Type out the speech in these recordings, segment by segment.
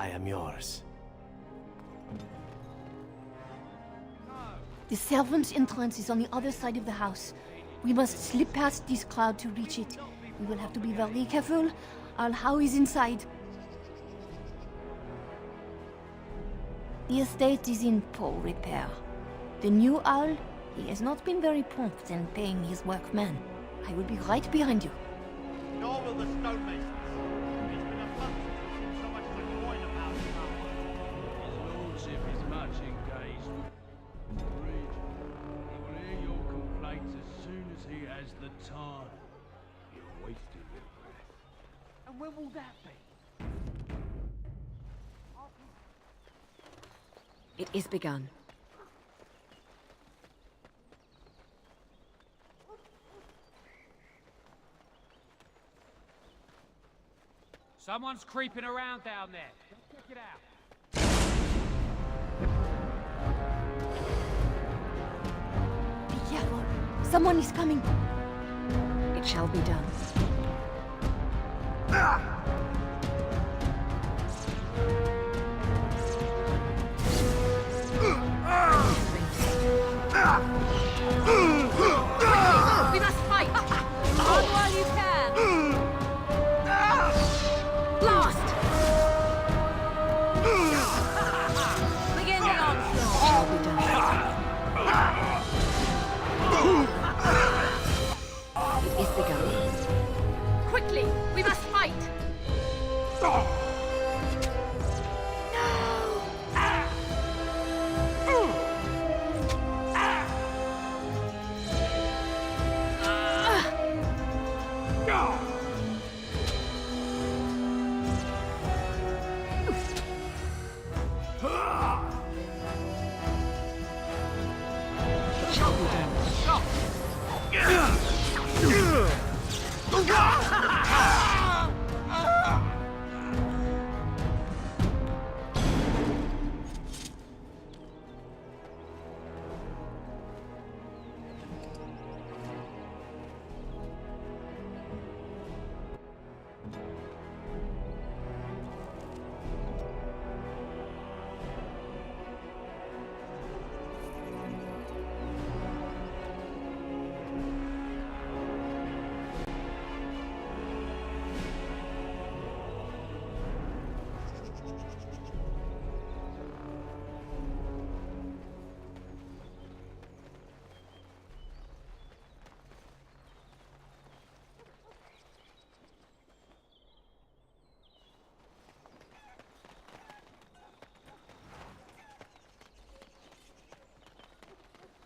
I am yours. The servants' entrance is on the other side of the house. We must slip past this crowd to reach it. We will have to be very careful. Our How is inside. The estate is in poor repair. The new owl, he has not been very prompt in paying his workmen. I will be right behind you. Nor will the stonemasons. It's been a month since so much as a coin about town. His lordship is much engaged with the bridge. He will hear your complaints as soon as he has the time. You're wasting your breath. And when will that be? It is begun. Someone's creeping around down there. Check it out. Be careful. Someone is coming. It shall be done. We must fight! Run while you can! Blast! Begin the onslaught! Shall be done. It is begun. Quickly! We must fight!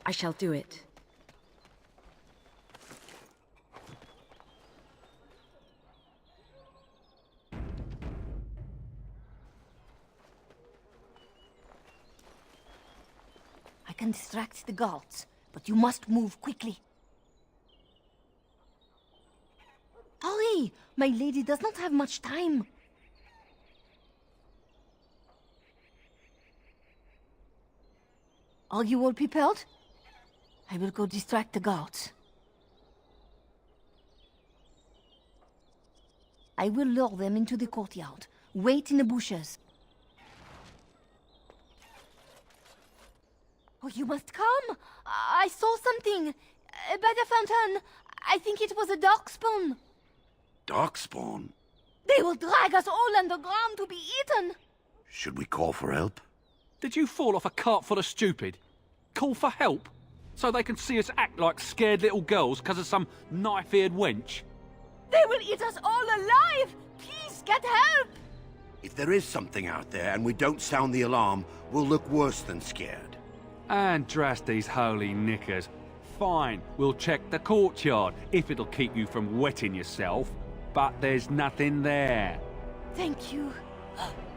I shall do it. I can distract the guards, but you must move quickly. Hurry! My lady does not have much time. Are you all prepared? I will go distract the guards. I will lure them into the courtyard. Wait in the bushes. Oh, you must come! I saw something! By the fountain. I think it was a darkspawn. Darkspawn? They will drag us all underground to be eaten! Should we call for help? Did you fall off a cart full of stupid? Call for help? So they can see us act like scared little girls because of some knife-eared wench? They will eat us all alive! Please, get help! If there is something out there and we don't sound the alarm, we'll look worse than scared. And drast these holy knickers. Fine, we'll check the courtyard, if it'll keep you from wetting yourself. But there's nothing there. Thank you.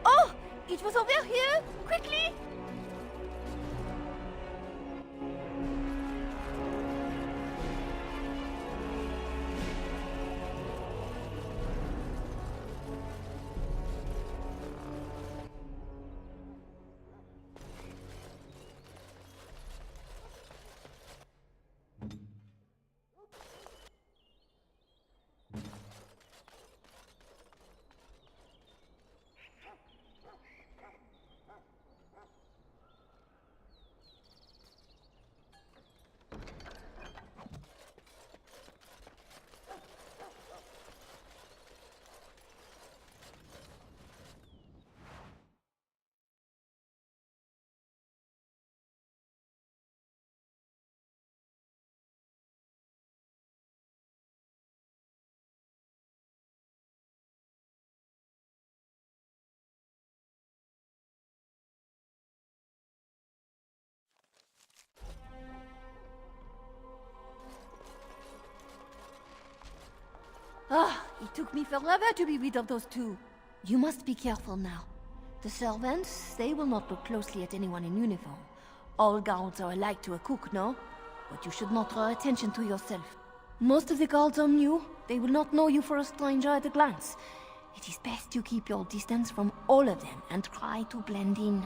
Oh! It was over here! Quickly! It took me forever to be rid of those two. You must be careful now. The servants, they will not look closely at anyone in uniform. All guards are alike to a cook, no? But you should not draw attention to yourself. Most of the guards are new. They will not know you for a stranger at a glance. It is best you keep your distance from all of them and try to blend in.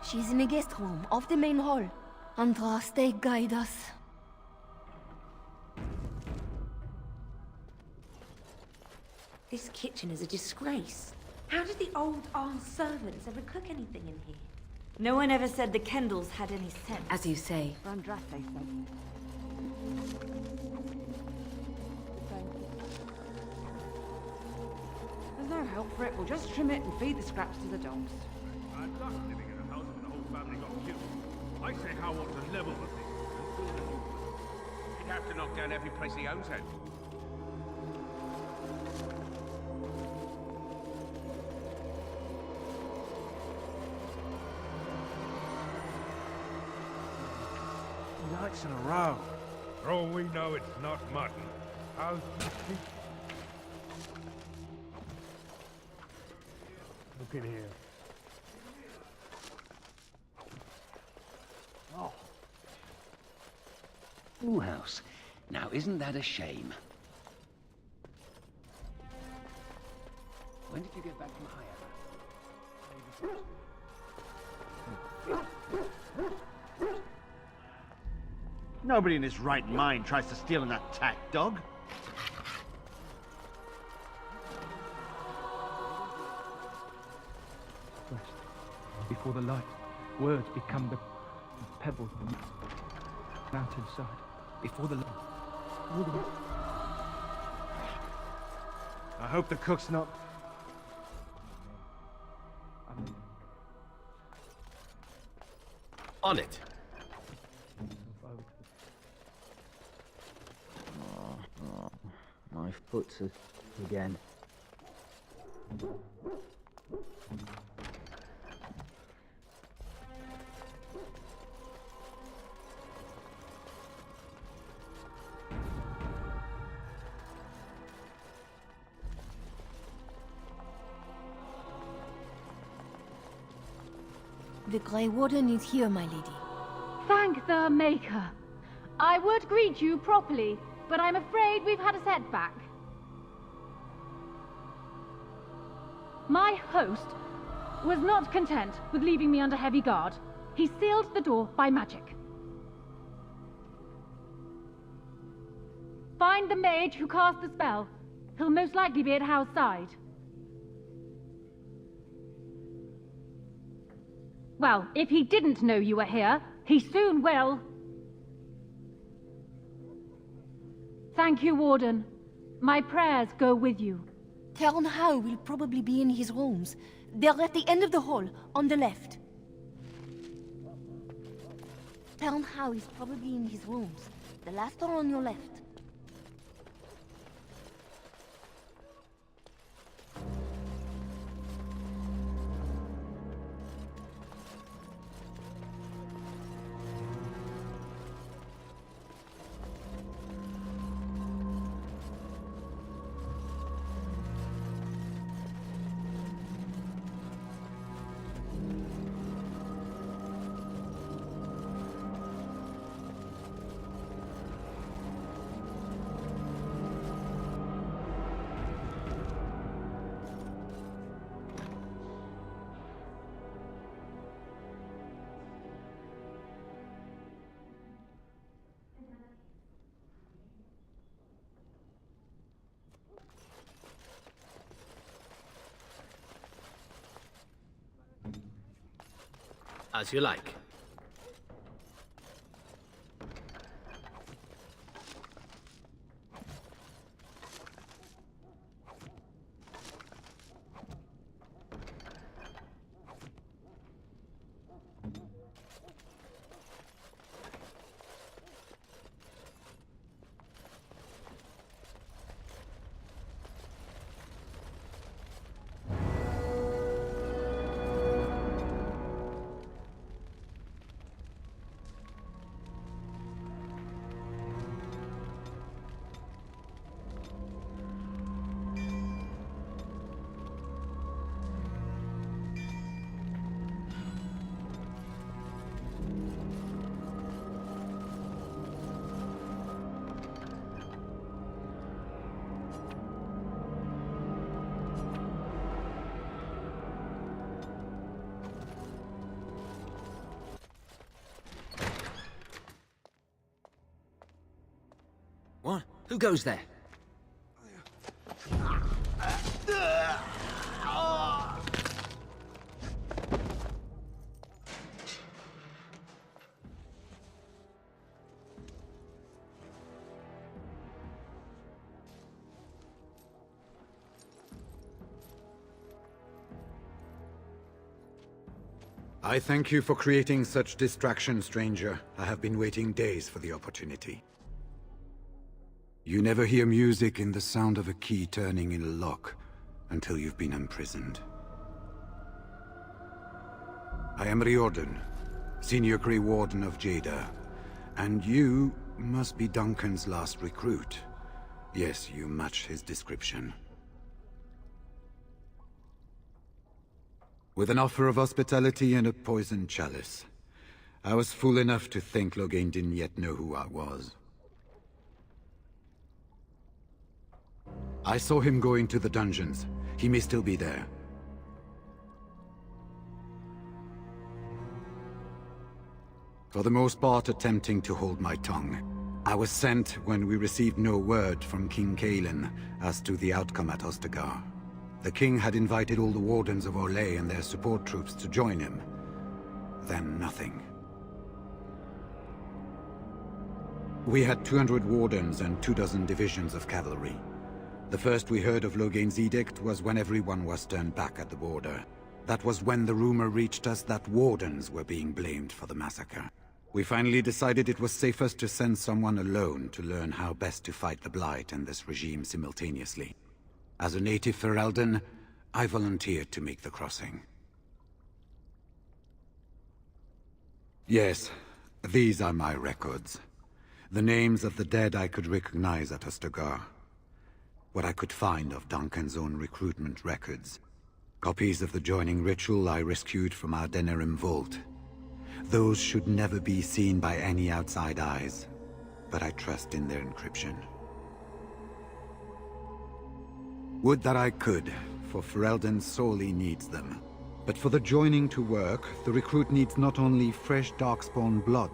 She's in a guest room off the main hall. Andraste, guide us. This kitchen is a disgrace. How did the old servants ever cook anything in here? No one ever said the Kendalls had any sense. As you say. Andraste said. There's no help for it. We'll just trim it and feed the scraps to the dogs. I'm not living in a house when the whole family got killed. I say how ought to level the thing and build a new one. He'd have to knock down every place he owns then. Nights in a row. For all we know, it's not mutton. How's... Look in here. Oh. Pool house. Now, isn't that a shame? When did you get back from Higher? Nobody in his right mind tries to steal an attack dog. Rest. Before the light, words become the pebbles on the mountainside. Before the light. I hope the cook's not... On it. My foot's again. The Grey Warden is here, my lady. Thank the Maker. I would greet you properly, but I'm afraid we've had a setback. My host was not content with leaving me under heavy guard. He sealed the door by magic. Find the mage who cast the spell. He'll most likely be at Howe's side. Well, if he didn't know you were here, he soon will. Thank you, Warden. My prayers go with you. Count Howe will probably be in his rooms. They're at the end of the hall, on the left. Count Howe is probably in his rooms. The last door on your left. As you like. Who goes there? I thank you for creating such distraction, stranger. I have been waiting days for the opportunity. You never hear music in the sound of a key turning in a lock until you've been imprisoned. I am Riordan, Senior Grey Warden of Jada, and you must be Duncan's last recruit. Yes, you match his description. With an offer of hospitality and a poisoned chalice. I was fool enough to think Loghain didn't yet know who I was. I saw him going to the dungeons. He may still be there. For the most part, attempting to hold my tongue. I was sent when we received no word from King Cailan as to the outcome at Ostagar. The king had invited all the wardens of Orlais and their support troops to join him. Then nothing. We had 200 wardens and 24 divisions of cavalry. The first we heard of Loghain's edict was when everyone was turned back at the border. That was when the rumor reached us that wardens were being blamed for the massacre. We finally decided it was safest to send someone alone to learn how best to fight the Blight and this regime simultaneously. As a native Ferelden, I volunteered to make the crossing. Yes, these are my records. The names of the dead I could recognize at Ostagar. What I could find of Duncan's own recruitment records. Copies of the joining ritual I rescued from our Denerim vault. Those should never be seen by any outside eyes, but I trust in their encryption. Would that I could, for Ferelden sorely needs them. But for the joining to work, the recruit needs not only fresh Darkspawn blood,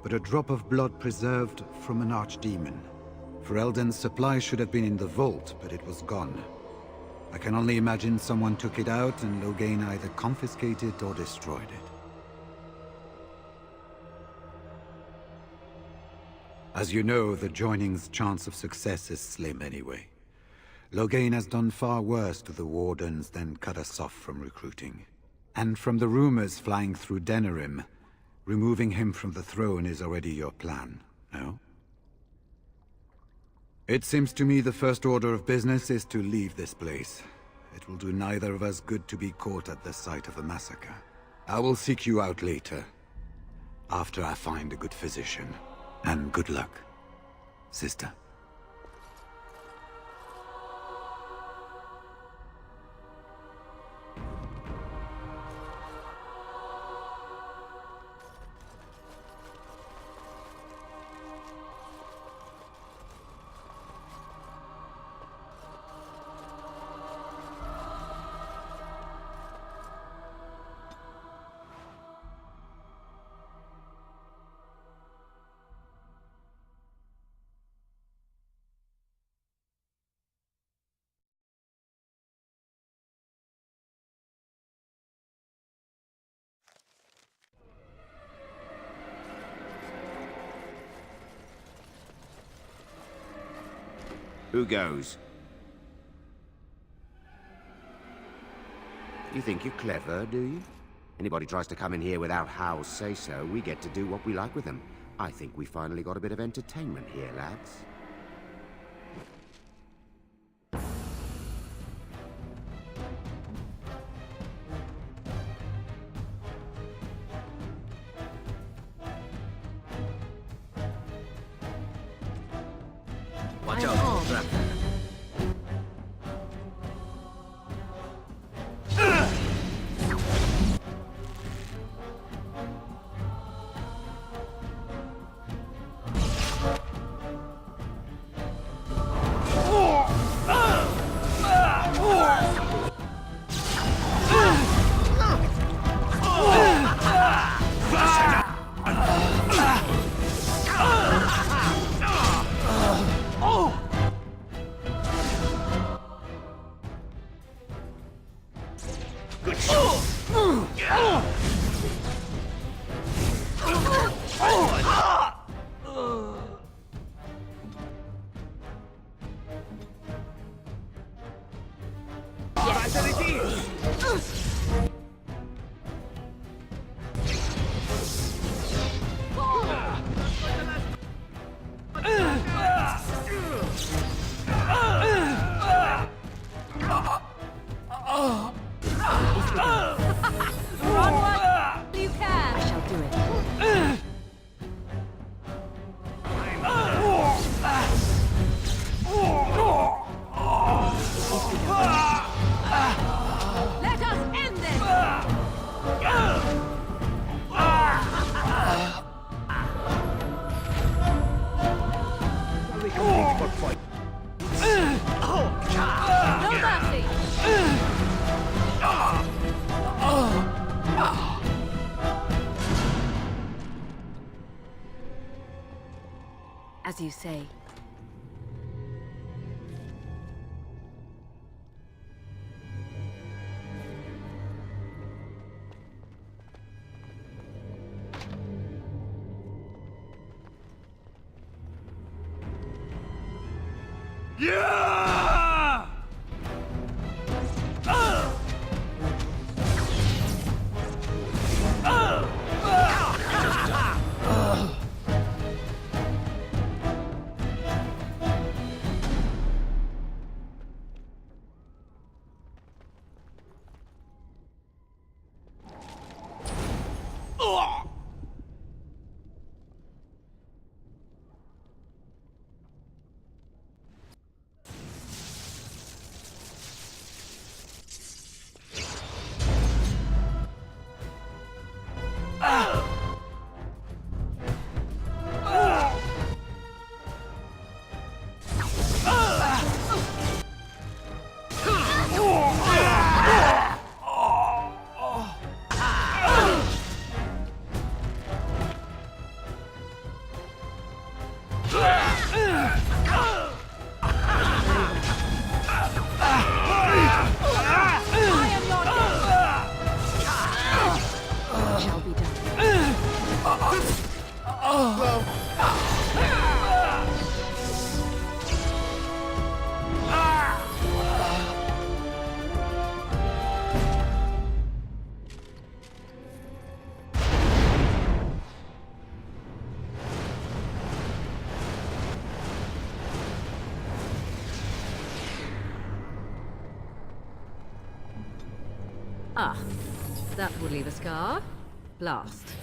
but a drop of blood preserved from an archdemon. Ferelden's supply should have been in the vault, but it was gone. I can only imagine someone took it out and Loghain either confiscated or destroyed it. As you know, the joining's chance of success is slim anyway. Loghain has done far worse to the Wardens than cut us off from recruiting. And from the rumors flying through Denerim, removing him from the throne is already your plan, no? It seems to me the first order of business is to leave this place. It will do neither of us good to be caught at the site of a massacre. I will seek you out later, after I find a good physician. And good luck, sister. Who goes? You think you're clever, do you? Anybody tries to come in here without Hal's say-so, we get to do what we like with them. I think we finally got a bit of entertainment here, lads. Watch out. Oh! do it. Let us end this! No mercy! As you say. Yeah! Ah, that will leave a scar. Blast.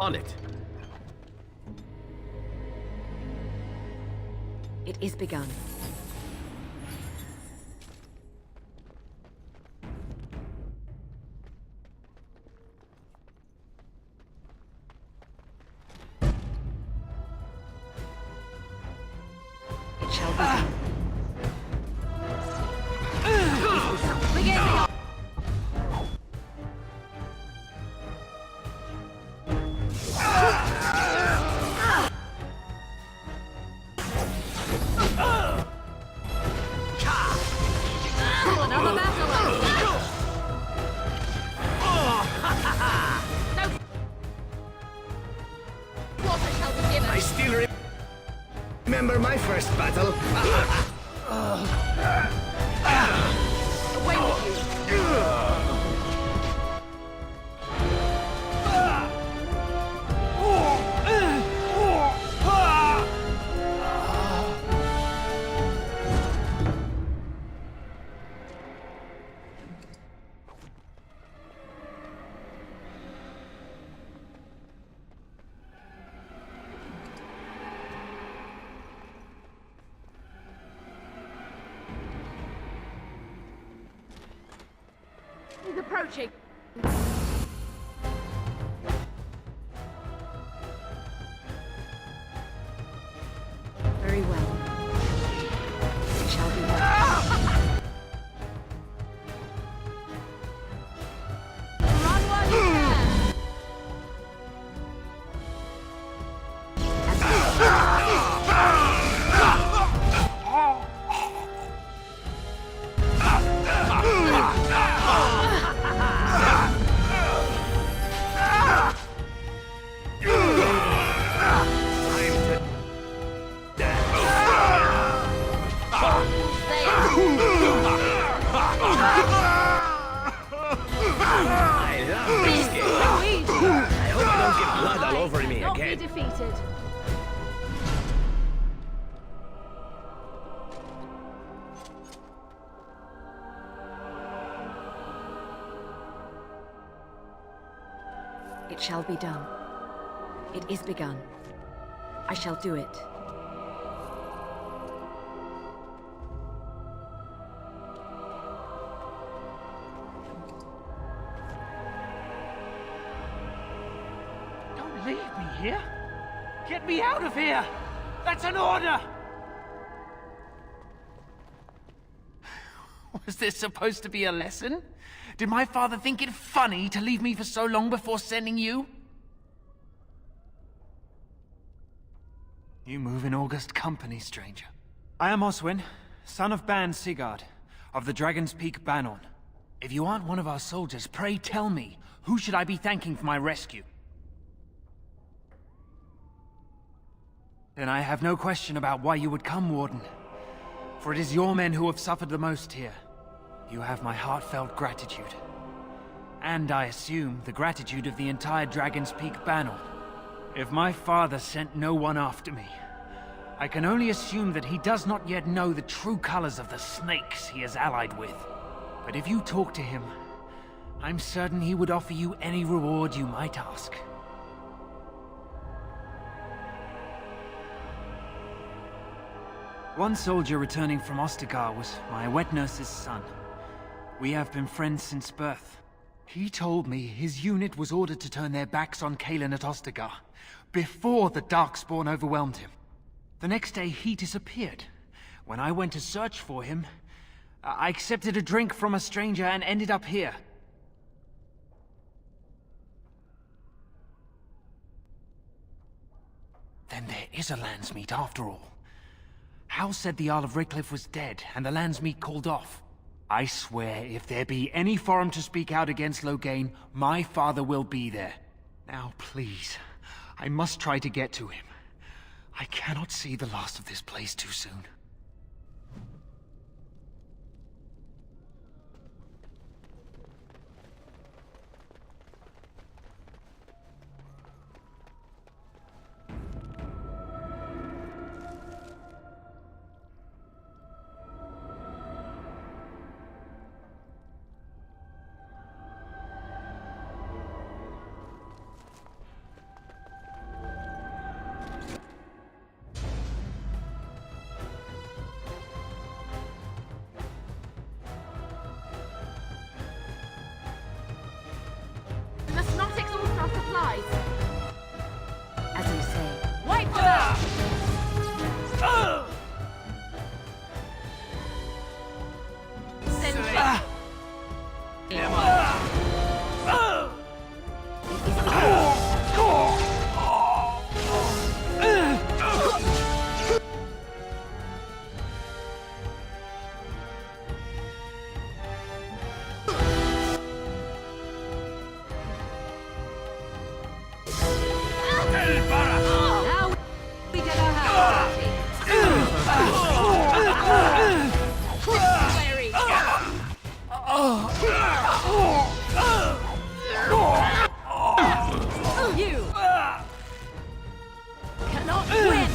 On it. It is begun. It shall be done. Begin! Another battle! Water shall be given! I still remember my first battle. Away with you! He's approaching. Very well. It shall be done. Run while you can! It shall be done. It is begun. I shall do it. Don't leave me here! Get me out of here! That's an order! Was this supposed to be a lesson? Did my father think it funny to leave me for so long before sending you? You move in august company, stranger. I am Oswin, son of Ban Sigurd, of the Dragon's Peak Bannon. If you aren't one of our soldiers, pray tell me, who should I be thanking for my rescue? Then I have no question about why you would come, Warden. For it is your men who have suffered the most here. You have my heartfelt gratitude. And I assume the gratitude of the entire Dragon's Peak Bannon. If my father sent no one after me, I can only assume that he does not yet know the true colors of the snakes he is allied with. But if you talk to him, I'm certain he would offer you any reward you might ask. One soldier returning from Ostagar was my wet nurse's son. We have been friends since birth. He told me his unit was ordered to turn their backs on Kalen at Ostagar, before the Darkspawn overwhelmed him. The next day he disappeared. When I went to search for him, I accepted a drink from a stranger and ended up here. Then there is a Landsmeet after all. Hal said the Jarl of Redcliffe was dead, and the Landsmeet called off. I swear, if there be any forum to speak out against Loghain, my father will be there. Now, please, I must try to get to him. I cannot see the last of this place too soon. As you say. Wait for that! You cannot win.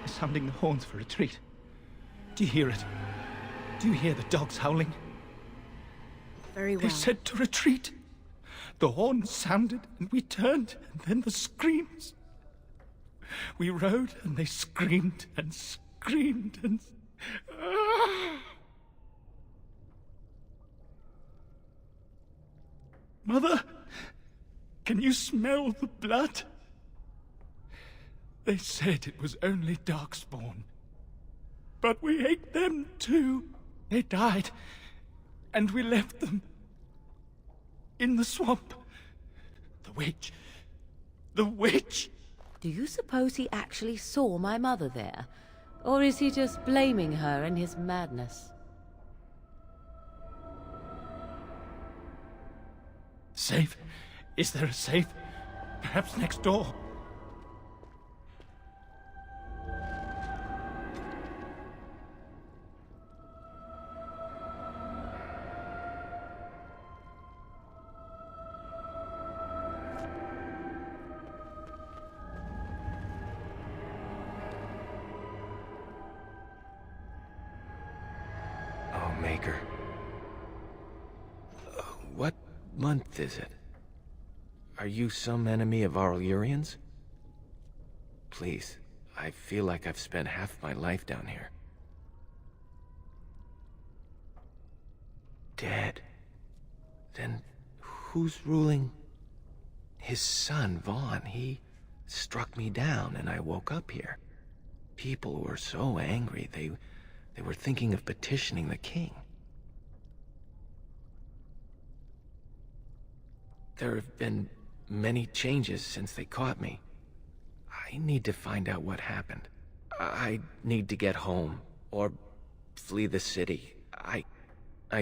Sounding the horns for retreat. Do you hear it? Do you hear the dogs howling? Very well. They said to retreat. The horns sounded, and we turned, and then the screams. We rode and they screamed and screamed and... Mother, can you smell the blood? They said it was only Darkspawn. But we ate them too. They died, and we left them in the swamp. The witch. The witch! Do you suppose he actually saw my mother there? Or is he just blaming her in his madness? Safe? Is there a safe? Perhaps next door? Maker. What month is it? Are you some enemy of our Illyrians? Please, I feel like I've spent half my life down here. Dead. Then who's ruling? His son, Vaughn. He struck me down and I woke up here. People were so angry, they were thinking of petitioning the king. There have been many changes since they caught me. I need to find out what happened. I need to get home, or flee the city. I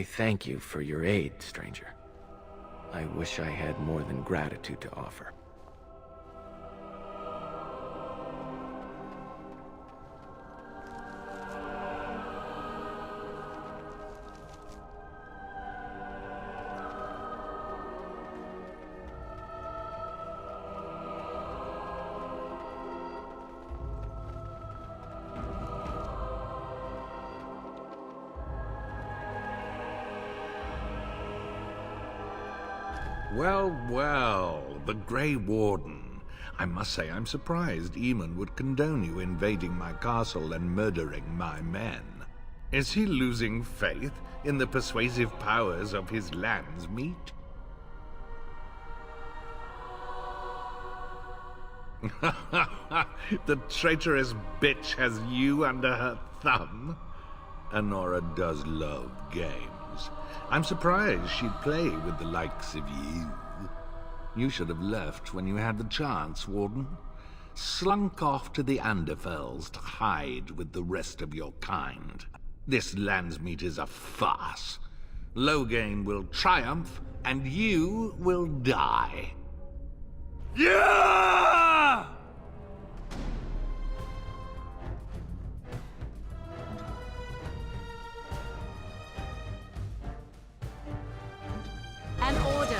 thank you for your aid, stranger. I wish I had more than gratitude to offer. Well, well, the Grey Warden. I must say I'm surprised Eamon would condone you invading my castle and murdering my men. Is he losing faith in the persuasive powers of his land's meat? The traitorous bitch has you under her thumb. Honora does love games. I'm surprised she'd play with the likes of you. You should have left when you had the chance, Warden. Slunk off to the Anderfells to hide with the rest of your kind. This landsmeet is a farce. Loghain will triumph, and you will die. Yeah! An order.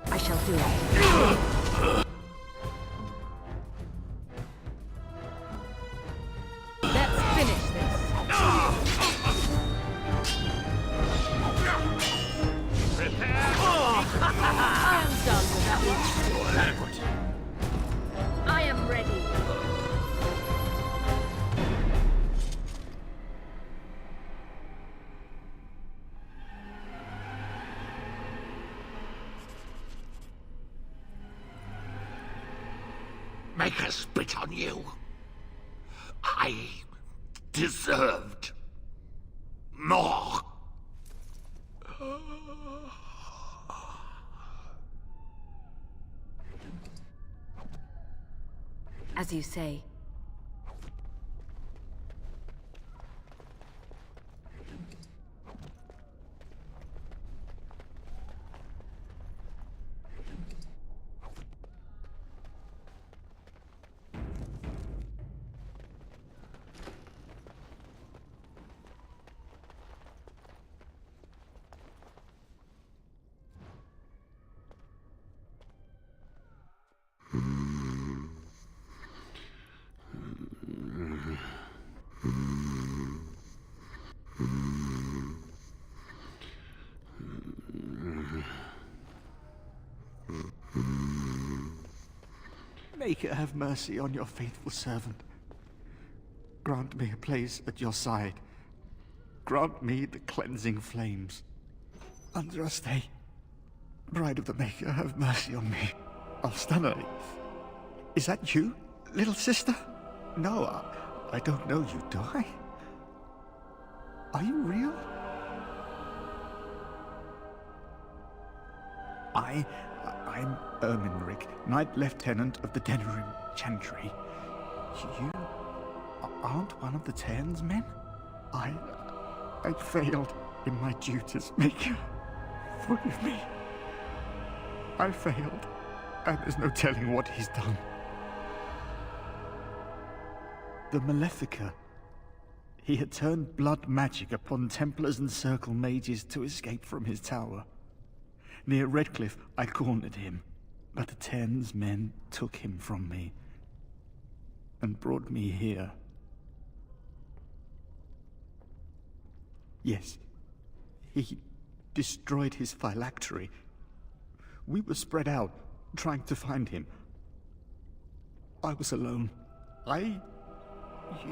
I shall do it. Let's finish this. I am done with that one. I am ready. Make her spit on you. deserved more. As you say. Maker, have mercy on your faithful servant. Grant me a place at your side. Grant me the cleansing flames. Andraste, Bride of the Maker, have mercy on me. Alstana, is that you, little sister? No, I don't know you, do I? Are you real? I'm Erminric, Knight Lieutenant of the Denerim Chantry. You aren't one of the Tern's men? I failed in my duties, Maker. Forgive me. I failed, and there's no telling what he's done. The Malefica. He had turned blood magic upon Templars and Circle mages to escape from his tower. Near Redcliffe, I cornered him, but the Tern's men took him from me and brought me here. Yes, he destroyed his phylactery. We were spread out, trying to find him. I was alone.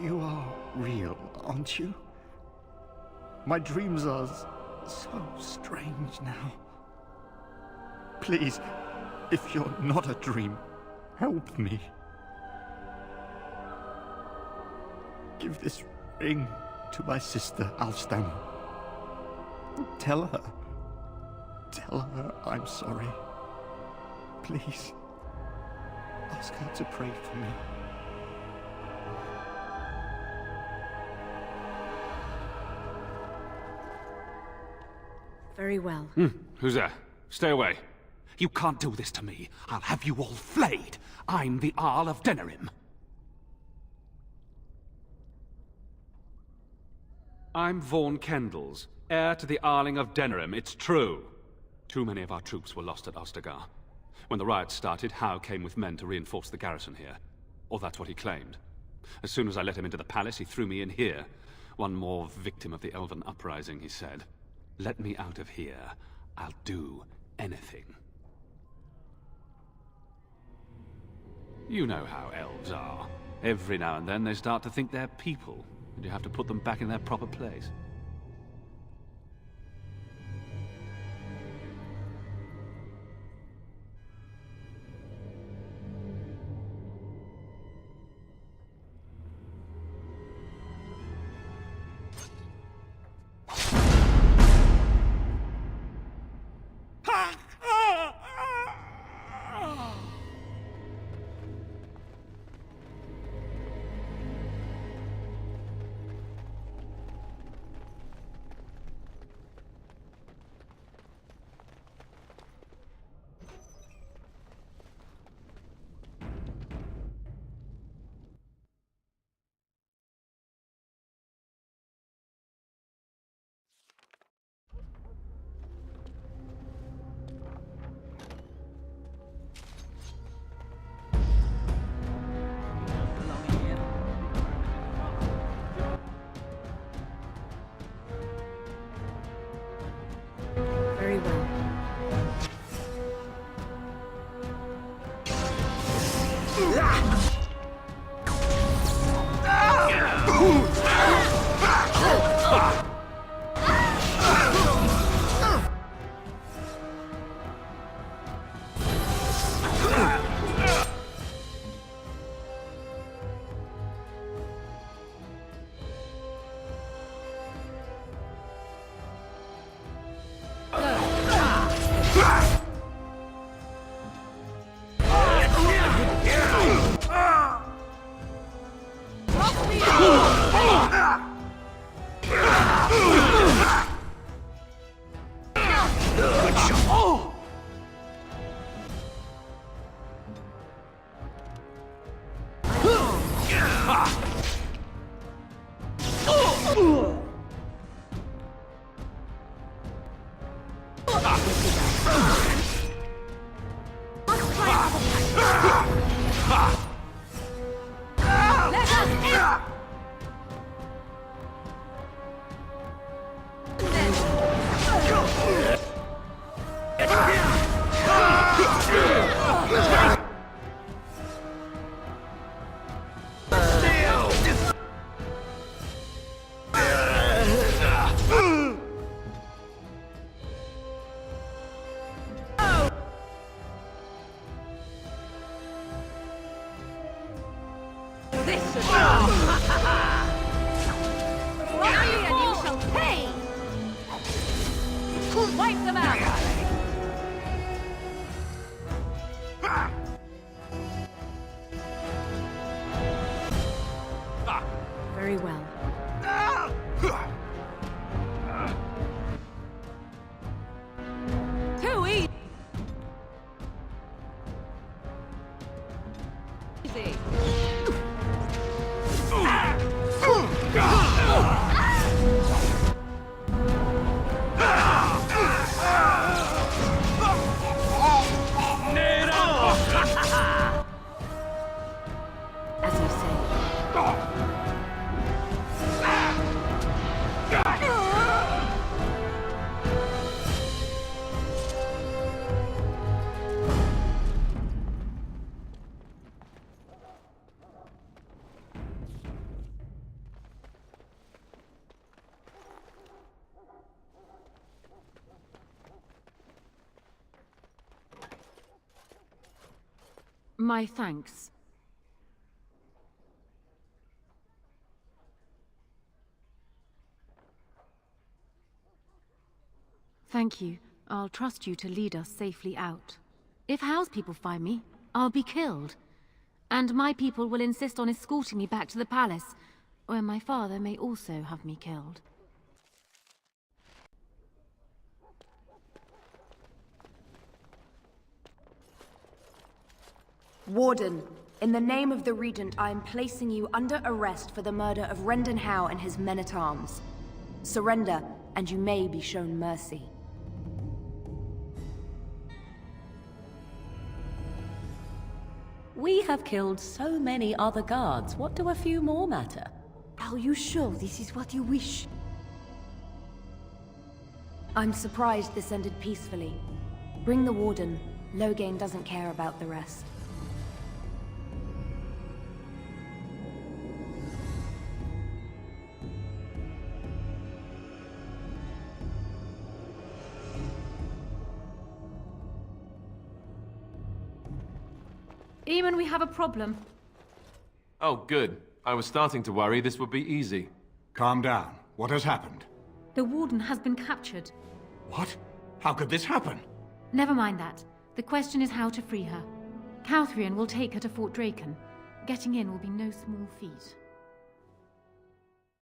You are real, aren't you? My dreams are so strange now. Please, if you're not a dream, help me. Give this ring to my sister, Alstam. Tell her I'm sorry. Please, ask her to pray for me. Very well. Who's there? Stay away. You can't do this to me. I'll have you all flayed. I'm the Arl of Denerim. I'm Vaughan Kendalls, heir to the Arling of Denerim. It's true. Too many of our troops were lost at Ostagar. When the riots started, Howe came with men to reinforce the garrison here. Or that's what he claimed. As soon as I let him into the palace, he threw me in here. One more victim of the Elven uprising, he said. Let me out of here. I'll do anything. You know how elves are. Every now and then they start to think they're people, and you have to put them back in their proper place. Wipe them out! Very well. Too easy! As you say. My thanks. Thank you. I'll trust you to lead us safely out. If House people find me, I'll be killed. And my people will insist on escorting me back to the palace, where my father may also have me killed. Warden, in the name of the Regent, I am placing you under arrest for the murder of Rendon Howe and his men-at-arms. Surrender, and you may be shown mercy. We have killed so many other guards. What do a few more matter? Are you sure this is what you wish? I'm surprised this ended peacefully. Bring the Warden. Loghain doesn't care about the rest. Eamon, we have a problem. Oh, good. I was starting to worry this would be easy. Calm down. What has happened? The Warden has been captured. What? How could this happen? Never mind that. The question is how to free her. Calthrian will take her to Fort Draken. Getting in will be no small feat.